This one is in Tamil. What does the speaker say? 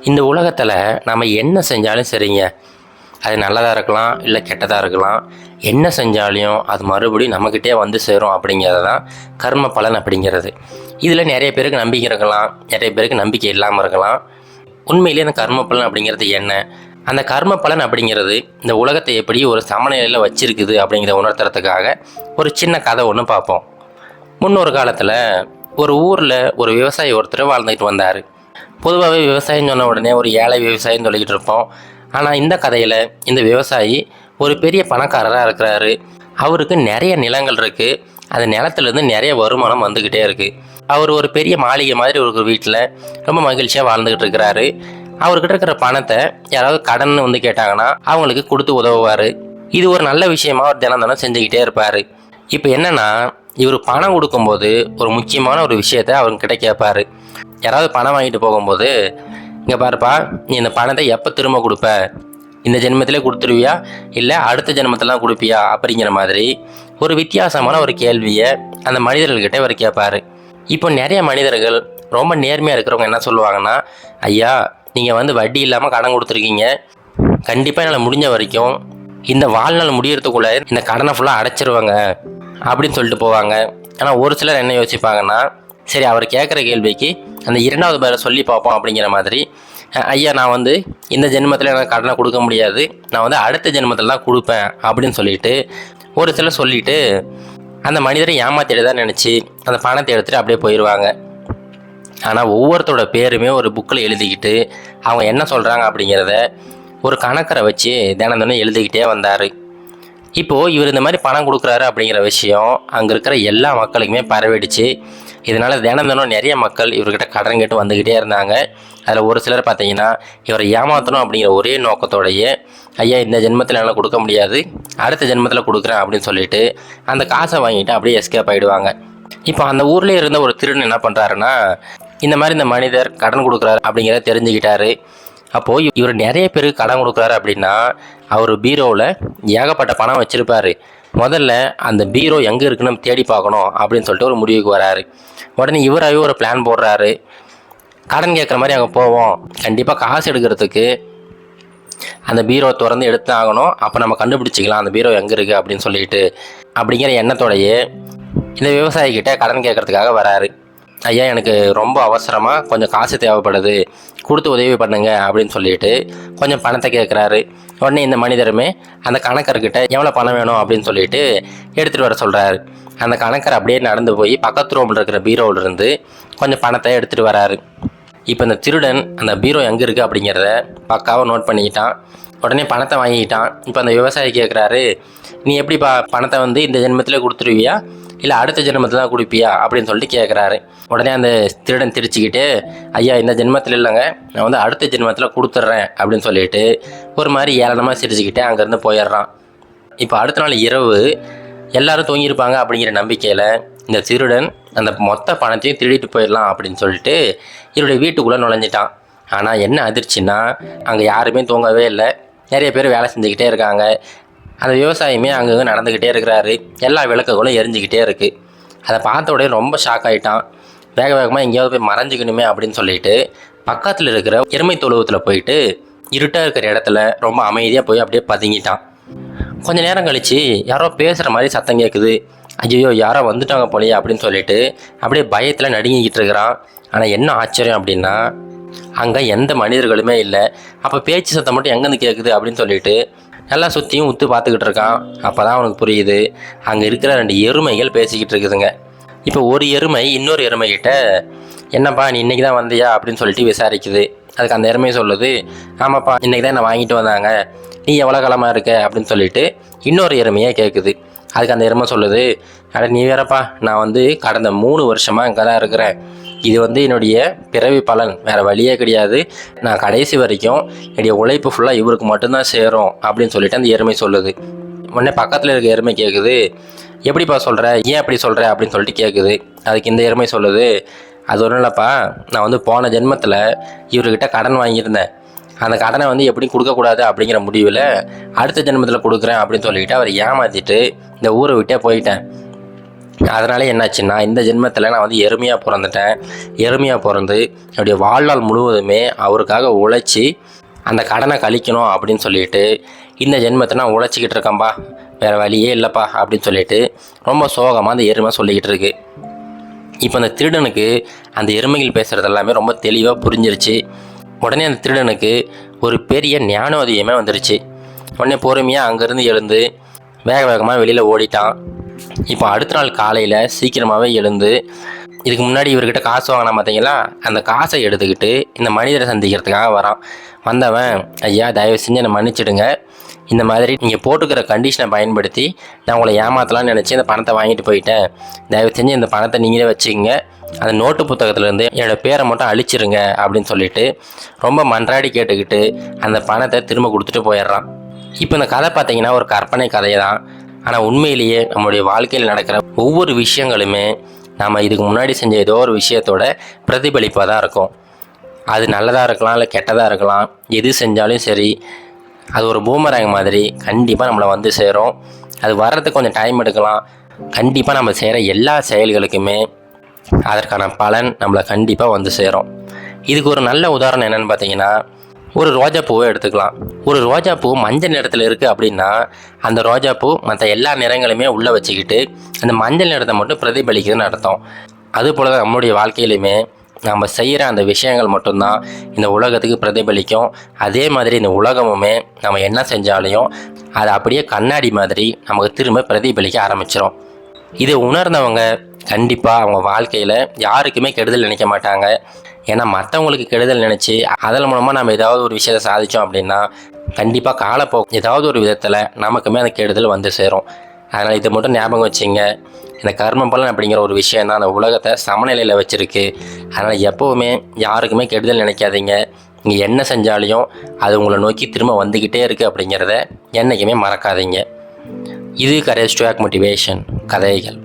இந்த உலகத்தில் நம்ம என்ன செஞ்சாலும் சரிங்க, அது நல்லதாக இருக்கலாம் இல்லை கெட்டதாக இருக்கலாம். என்ன செஞ்சாலையும் அது மறுபடியும் நம்மக்கிட்டே வந்து சேரும் அப்படிங்கிறது தான் கர்ம பலன் அப்படிங்கிறது. இதில் நிறைய பேருக்கு நம்பிக்கை இருக்கலாம், நிறைய பேருக்கு நம்பிக்கை இல்லாமல் இருக்கலாம். உண்மையிலேயே அந்த கர்ம பலன் அப்படிங்கிறது என்ன, அந்த கர்ம பலன் அப்படிங்கிறது இந்த உலகத்தை எப்படி ஒரு சமநிலையில் வச்சிருக்குது அப்படிங்கிறத உணர்த்துறதுக்காக ஒரு சின்ன கதை ஒன்று பார்ப்போம். முன்னொரு காலத்தில் ஒரு ஊரில் ஒரு விவசாயி ஒருத்தர் வாழ்ந்துக்கிட்டு வந்தார். பொதுவாகவே விவசாயம் சொன்ன உடனே ஒரு ஏழை விவசாயின்னு சொல்லிக்கிட்டு இருப்போம். ஆனால் இந்த கதையில் இந்த விவசாயி ஒரு பெரிய பணக்காரராக இருக்கிறாரு. அவருக்கு நிறைய நிலங்கள் இருக்குது. அந்த நிலத்துலேருந்து நிறைய வருமானம் வந்துக்கிட்டே இருக்குது. அவர் ஒரு பெரிய மாளிகை மாதிரி ஒரு வீட்டில் ரொம்ப மகிழ்ச்சியாக வாழ்ந்துக்கிட்டு இருக்கிறாரு. அவர்கிட்ட இருக்கிற பணத்தை யாராவது கடன் வந்து கேட்டாங்கன்னா அவங்களுக்கு கொடுத்து உதவுவார். இது ஒரு நல்ல விஷயமா அவர் தினம் செஞ்சுக்கிட்டே இருப்பார். இப்போ என்னென்னா, இவர் பணம் கொடுக்கும்போது ஒரு முக்கியமான ஒரு விஷயத்தை அவங்கக்கிட்ட கேட்பார். யாராவது பணம் வாங்கிட்டு போகும்போது, இங்கே பாருப்பா, நீ இந்த பணத்தை எப்போ திரும்ப கொடுப்ப, இந்த ஜென்மத்திலே கொடுத்துருவியா இல்லை அடுத்த ஜென்மத்திலாம் கொடுப்பியா அப்படிங்கிற மாதிரி ஒரு வித்தியாசமான ஒரு கேள்வியை அந்த மனிதர்கள்கிட்ட இவர் கேட்பார். இப்போ நிறைய மனிதர்கள் ரொம்ப நேர்மையாக இருக்கிறவங்க என்ன சொல்லுவாங்கன்னா, ஐயா நீங்கள் வந்து வட்டி இல்லாமல் கடன் கொடுத்துருக்கீங்க, கண்டிப்பாக என்னால் முடிஞ்ச வரைக்கும் இந்த வாழ்நாள் முடியறதுக்குள்ளே இந்த கடனை ஃபுல்லாக அடைச்சிருவாங்க அப்படின்னு சொல்லிட்டு போவாங்க. ஆனால் ஒரு சிலர் என்ன யோசிப்பாங்கன்னா, சரி அவர் கேட்குற கேள்விக்கு அந்த இரண்டாவது பேரை சொல்லி பார்ப்போம் அப்படிங்கிற மாதிரி, ஐயா நான் வந்து இந்த ஜென்மத்தில் எனக்கு கடனை கொடுக்க முடியாது, நான் வந்து அடுத்த ஜென்மத்தில் தான் கொடுப்பேன் அப்படின்னு சொல்லிட்டு ஒரு சிலர் சொல்லிவிட்டு அந்த மனிதரை ஏமாத்திட்டு தான் நினச்சி அந்த பணத்தை எடுத்துகிட்டு அப்படியே போயிடுவாங்க. ஆனால் ஒவ்வொருத்தரோட பேருமே ஒரு புக்கில் எழுதிக்கிட்டு அவங்க என்ன சொல்கிறாங்க அப்படிங்கிறத ஒரு கணக்கரை வச்சு தினம் எழுதிக்கிட்டே வந்தார். இப்போது இவர் இந்த மாதிரி பணம் கொடுக்குறாரு அப்படிங்கிற விஷயம் அங்கே இருக்கிற எல்லா மக்களுக்குமே பரவிடுச்சு. இதனால் தினம் நிறைய மக்கள் இவர்கிட்ட கடன் கேட்டு வந்துக்கிட்டே இருந்தாங்க. அதில் ஒரு சிலர் பார்த்தீங்கன்னா இவரை ஏமாற்றணும் அப்படிங்கிற ஒரே நோக்கத்தோடையே, ஐயா இந்த ஜென்மத்தில் என்னால் கொடுக்க முடியாது, அடுத்த ஜென்மத்தில் கொடுக்குறேன் அப்படின்னு சொல்லிட்டு அந்த காசை வாங்கிட்டு அப்படியே எஸ்கேப் ஆகிடுவாங்க. இப்போ அந்த ஊரில் இருந்த ஒரு திருடன் என்ன பண்ணுறாருன்னா, இந்த மாதிரி இந்த மனிதர் கடன் கொடுக்குறாரு அப்படிங்கிறத தெரிஞ்சுக்கிட்டாரு. அப்போது இவர் நிறைய பேருக்கு கடன் கொடுக்குறாரு அப்படின்னா அவர் பீரோவில் ஏகப்பட்ட பணம் வச்சுருப்பார். முதல்ல அந்த பீரோ எங்கே இருக்குன்னு தேடி பார்க்கணும் அப்படின்னு சொல்லிட்டு ஒரு முடிவுக்கு வராரு. உடனே இவராகவே ஒரு பிளான் போடுறாரு. கடன் கேட்குற மாதிரி அங்கே போவோம், கண்டிப்பாக காசு எடுக்கிறதுக்கு அந்த பீரோ திறந்து எடுத்து ஆகணும், அப்போ நம்ம கண்டுபிடிச்சிக்கலாம் அந்த பீரோ எங்கே இருக்குது அப்படின்னு சொல்லிட்டு அப்படிங்கிற எண்ணத்தோடையே இந்த விவசாயிக்கிட்ட கடன் கேட்குறதுக்காக வராரு. ஐயா எனக்கு ரொம்ப அவசரமாக கொஞ்சம் காசு தேவைப்படுது, கொடுத்து உதவி பண்ணுங்க அப்படின்னு சொல்லிட்டு கொஞ்சம் பணத்தை கேட்குறாரு. உடனே இந்த மனிதருமே அந்த கணக்கர்கிட்ட எவ்வளோ பணம் வேணும் அப்படின்னு சொல்லிட்டு எடுத்துகிட்டு வர சொல்கிறாரு. அந்த கணக்கர் அப்படியே நடந்து போய் பக்கத்து ரூமில் இருக்கிற பீரோவிலிருந்து கொஞ்சம் பணத்தை எடுத்துகிட்டு வராரு. இப்போ இந்த திருடன் அந்த பீரோ எங்கே இருக்குது அப்படிங்கிறத பக்காவாக நோட் பண்ணிக்கிட்டான். உடனே பணத்தை வாங்கிக்கிட்டான். இப்போ அந்த விவசாயி கேட்குறாரு, நீ எப்படிப்பா பணத்தை வந்து இந்த ஜென்மத்திலே கொடுத்துருவியா இல்லை அடுத்த ஜென்மத்தில் தான் கொடுப்பியா அப்படின்னு சொல்லிட்டு கேட்குறாரு. உடனே அந்த திருடன் திரிச்சிக்கிட்டு, ஐயா இந்த ஜென்மத்தில் இல்லைங்க, நான் வந்து அடுத்த ஜென்மத்தில் கொடுத்துட்றேன் அப்படின்னு சொல்லிட்டு ஒரு மாதிரி ஏளனமாக சிரிச்சுக்கிட்டே அங்கேருந்து போயிடுறான். இப்போ அடுத்த நாள் இரவு எல்லோரும் தூங்கியிருப்பாங்க அப்படிங்கிற நம்பிக்கையில் இந்த திருடன் அந்த மொத்த பணத்தையும் திருடிட்டு போயிடலாம் அப்படின்னு சொல்லிட்டு இவருடைய வீட்டுக்குள்ளே நுழைஞ்சிட்டான். ஆனால் என்ன அதிர்ச்சின்னா, அங்கே யாருமே தூங்கவே இல்லை, நிறைய பேர் வேலை செஞ்சுக்கிட்டே இருக்காங்க. அந்த விவசாயியுமே அங்கங்கே நடந்துக்கிட்டே இருக்கிறாரு. எல்லா விளக்குகளும் எரிஞ்சிக்கிட்டே இருக்குது. அதை பார்த்த உடனே ரொம்ப ஷாக் ஆகிட்டான். வேக வேகமாக எங்கேயாவது போய் மறைஞ்சிக்கணுமே அப்படின்னு சொல்லிட்டு பக்கத்தில் இருக்கிற எருமை தொழுவத்தில் போயிட்டு இருட்டாக இருக்கிற இடத்துல ரொம்ப அமைதியாக போய் அப்படியே பதுங்கிட்டான். கொஞ்சம் நேரம் கழித்து யாரோ பேசுகிற மாதிரி சத்தம் கேட்குது. ஐயோ யாரோ வந்துட்டாங்க போலையே அப்படின்னு சொல்லிட்டு அப்படியே பயத்தில் நடுங்கிக்கிட்டு இருக்கிறான். ஆனால் என்ன ஆச்சரியம் அப்படின்னா, அங்கே எந்த மனிதர்களுமே இல்லை. அப்போ பேச்சு சத்தம் மட்டும் எங்கேருந்து கேட்குது அப்படின்னு சொல்லிட்டு நல்லா சுற்றியும் உத்து பார்த்துக்கிட்டு இருக்கான். அப்போ தான் அவனுக்கு புரியுது, அங்கே இருக்கிற 2 எருமைகள் பேசிக்கிட்டு இருக்குதுங்க. இப்போ ஒரு எருமை இன்னொரு எருமைகிட்ட, என்னப்பா நீ இன்றைக்கி தான் வந்தியா அப்படின்னு சொல்லிட்டு விசாரிக்குது. அதுக்கு அந்த எருமை சொல்லுது, ஆமாப்பா இன்றைக்கி தான் என்னை வாங்கிட்டு வந்தாங்க, நீ எவ்வளோ காலமாக இருக்க அப்படின்னு சொல்லிட்டு இன்னொரு எருமையே கேட்குது. அதுக்கு அந்த எருமை சொல்லுது, அட நீ வேறப்பா, நான் வந்து கடந்த 3 வருஷமாக இங்கே தான் இருக்கிறேன், இது வந்து என்னுடைய பிறவி பலன், வேறு வழியே கிடையாது, நான் கடைசி வரைக்கும் என்னுடைய உழைப்பு ஃபுல்லாக இவருக்கு மட்டும்தான் சேரும் அப்படின்னு சொல்லிட்டு அந்த எருமை சொல்லுது. உடனே பக்கத்தில் இருக்க எருமை கேட்குது, எப்படிப்பா சொல்கிற, ஏன் அப்படி சொல்கிற அப்படின்னு சொல்லிட்டு கேட்குது. அதுக்கு இந்த எருமை சொல்லுது, அது ஒன்றும் இல்லைப்பா, நான் வந்து போன ஜென்மத்தில் இவர்கிட்ட கடன் வாங்கியிருந்தேன், அந்த கடனை வந்து எப்படி கொடுக்கக்கூடாது அப்படிங்கிற முடிவில் அடுத்த ஜென்மத்தில் கொடுக்குறேன் அப்படின்னு சொல்லிட்டு அவர் ஏமாற்றிட்டு இந்த ஊரை விட்டே போயிட்டேன். அதனால என்னாச்சுன்னா, இந்த ஜென்மத்தில் நான் வந்து எருமையாக பிறந்துட்டேன். எருமையாக பிறந்து என்னுடைய வாழ்நாள் முழுவதுமே அவருக்காக உழைச்சி அந்த கடனை கழிக்கணும் அப்படின்னு சொல்லிட்டு, இந்த ஜென்மத்தை நான் உழைச்சிக்கிட்டு இருக்கேன்ப்பா, வேறு வழியே இல்லைப்பா அப்படின்னு சொல்லிட்டு ரொம்ப சோகமாக அந்த எருமை சொல்லிக்கிட்டு இருக்கு. இப்போ அந்த திருடனுக்கு அந்த எருமைகள் பேசுகிறது எல்லாமே ரொம்ப தெளிவாக புரிஞ்சிருச்சு. உடனே அந்த திருடனுக்கு ஒரு பெரிய ஞானோதயமே வந்துருச்சு. உடனே பொறுமையாக அங்கேருந்து எழுந்து வேக வேகமாக வெளியில் ஓடிட்டான். இப்போ அடுத்த நாள் காலையில் சீக்கிரமாகவே எழுந்து, இதுக்கு முன்னாடி இவர்கிட்ட காசு வாங்கினா பார்த்தீங்களா, அந்த காசை எடுத்துக்கிட்டு இந்த மனிதரை சந்திக்கிறதுக்காக வரான். வந்தவன், ஐயா தயவு செஞ்சு என்னை மன்னிச்சிடுங்க, இந்த மாதிரி நீங்கள் போட்டுக்கிற கண்டிஷனை பயன்படுத்தி நான் உங்களை ஏமாற்றலாம்னு நினச்சி இந்த பணத்தை வாங்கிட்டு போயிட்டேன். தயவு செஞ்சு இந்த பணத்தை நீங்களே வச்சுக்கோங்க, அந்த நோட்டு புத்தகத்துலேருந்து என்னோடய பேரை மட்டும் அழிச்சிருங்க அப்படின்னு சொல்லிட்டு ரொம்ப மன்றாடி கேட்டுக்கிட்டு அந்த பணத்தை திரும்ப கொடுத்துட்டு போயிடுறான். இப்போ இந்த கதை பார்த்தீங்கன்னா ஒரு கற்பனை கதை தான். ஆனால் உண்மையிலேயே நம்மளுடைய வாழ்க்கையில் நடக்கிற ஒவ்வொரு விஷயங்களுமே நம்ம இதுக்கு முன்னாடி செஞ்ச ஏதோ ஒரு விஷயத்தோட பிரதிபலிப்பாக தான் இருக்கும். அது நல்லதாக இருக்கலாம், இல்லை கெட்டதாக இருக்கலாம். எது செஞ்சாலும் சரி, அது ஒரு பூமராங் மாதிரி கண்டிப்பாக நம்மளை வந்து சேரும். அது வர்றதுக்கு கொஞ்சம் டைம் எடுக்கலாம். கண்டிப்பாக நம்ம செய்கிற எல்லா செயல்களுக்குமே அதற்கான பலன் நம்மளை கண்டிப்பாக வந்து சேரும். இதுக்கு ஒரு நல்ல உதாரணம் என்னென்னு பார்த்தீங்கன்னா, ஒரு ரோஜாப்பூவை எடுத்துக்கலாம். ஒரு ரோஜாப்பூ மஞ்சள் நிறத்தில் இருக்குது அப்படின்னா, அந்த ரோஜாப்பூ மற்ற எல்லா நிறங்களுமே உள்ளே வச்சுக்கிட்டு அந்த மஞ்சள் நிறத்தை மட்டும் பிரதிபலிக்குதுன்னு அர்த்தம். அதுபோல் தான் நம்மளுடைய வாழ்க்கையிலுமே நம்ம செய்கிற அந்த விஷயங்கள் மட்டும்தான் இந்த உலகத்துக்கு பிரதிபலிக்கும். அதே மாதிரி இந்த உலகமுமே நம்ம என்ன செஞ்சாலையும் அது அப்படியே கண்ணாடி மாதிரி நமக்கு திரும்ப பிரதிபலிக்க ஆரம்பிச்சிடும். இதை உணர்ந்தவங்க கண்டிப்பாக அவங்க வாழ்க்கையில் யாருக்குமே கெடுதல் நினைக்க மாட்டாங்க. ஏன்னா மற்றவங்களுக்கு கெடுதல் நினச்சி அதன் மூலமாக நம்ம ஏதாவது ஒரு விஷயத்தை சாதித்தோம் அப்படின்னா கண்டிப்பாக காலப்போக்கு ஏதாவது ஒரு விதத்தில் நமக்குமே அந்த கெடுதல் வந்து சேரும். அதனால் இதை மட்டும் ஞாபகம் வச்சுங்க. இந்த கர்ம பலன் அப்படிங்கிற ஒரு விஷயம் தான் அந்த உலகத்தை சமநிலையில் வச்சுருக்கு. அதனால் எப்போவுமே யாருக்குமே கெடுதல் நினைக்காதீங்க. நீங்கள் என்ன செஞ்சாலையும் அது உங்களை நோக்கி திரும்ப வந்துக்கிட்டே இருக்குது அப்படிங்கிறத என்றைக்குமே மறக்காதீங்க. இது கரேஜ் டு ஆக்ட் மோட்டிவேஷன் கதைகள்.